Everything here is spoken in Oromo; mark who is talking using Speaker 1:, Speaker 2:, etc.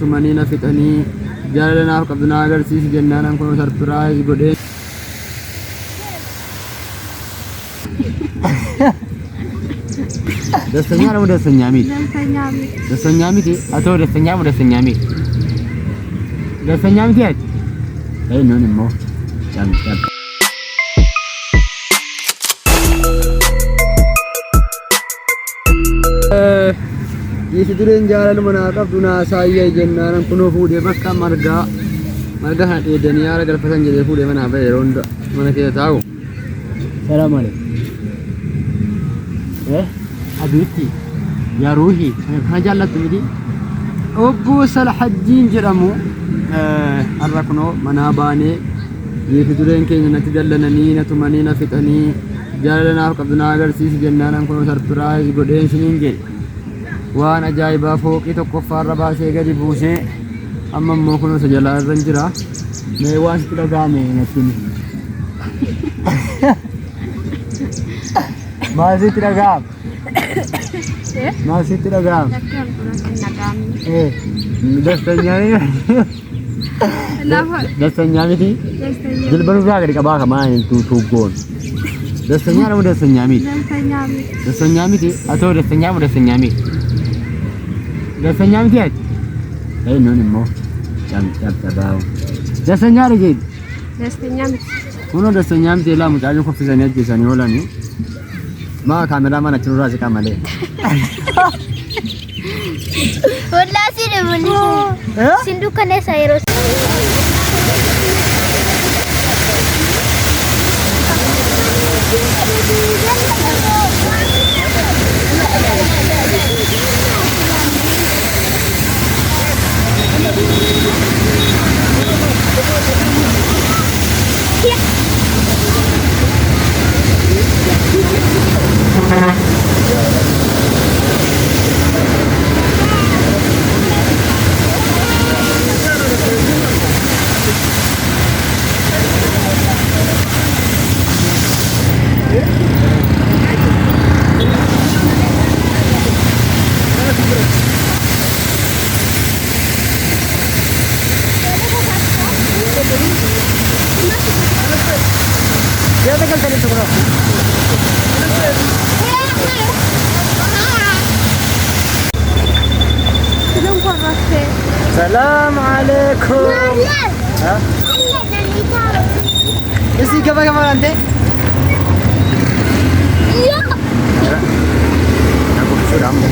Speaker 1: Tumanina fixanii jaalanaaf qabdunaa agarsiisi jennaan kun sarpiraayiz godhee ደስተኛ ነው ደስተኛ ሚት ደስተኛ ሚት አቶ ደስተኛ ነው ደስተኛ ሚት ደስተኛ ሚት ያት አይ ነው ነው ጫም ጫም Yesiduren jaalala mana qabduna saayya jennaan kuno fuudhee bakka marga hadhee daniyaara galfatan jedhee fuudhee mana hafe yeroo hunda mana keessa taa'u. Salaam alaikum. Abiitti yaa ruuhi kana jaallattu miti. Obbo Salahaddiin jedhamu har'a kunoo mana baanee yesiduren keenya natti dallananii na tumanii na fixanii jaalanaaf qabduna agarsiisi jennaan kunoo sarpiraayiz godheen isiniin jedhe. waan ajaa'ibaa fooqii tokkoffaarra baasee gadi buusee amma immoo kunuunsa jalaa irra jira mee waan sitti dhagahame natti maal sitti dhagahame maal sitti dhagahame ደስተኛ ሚቲ ዝልበሉ ጋር ቀባ ከማን ቱጎን ደስተኛ ነው ደስተኛ ሚቲ ደስተኛ ሚቲ አቶ ደስተኛ ነው ደስተኛ ሚቲ ደስተኛ ሚቲ አይ ነው ነው ጫም ጫም ተባው ደስተኛ ልጅ ደስተኛ ሚቲ ሆኖ ደስተኛ ሚቲ ላ ሙጫጆ ኮፍ ዘኔ አጅሰኒ ሆላኒ ማ ካሜራማን አችሩ ራስ ካማለ ወላሲ ደሙኒ ሲንዱ ከነሳ ይሮስ السلام عليكم ها ايش كمان انت يا انا بقول شو عمو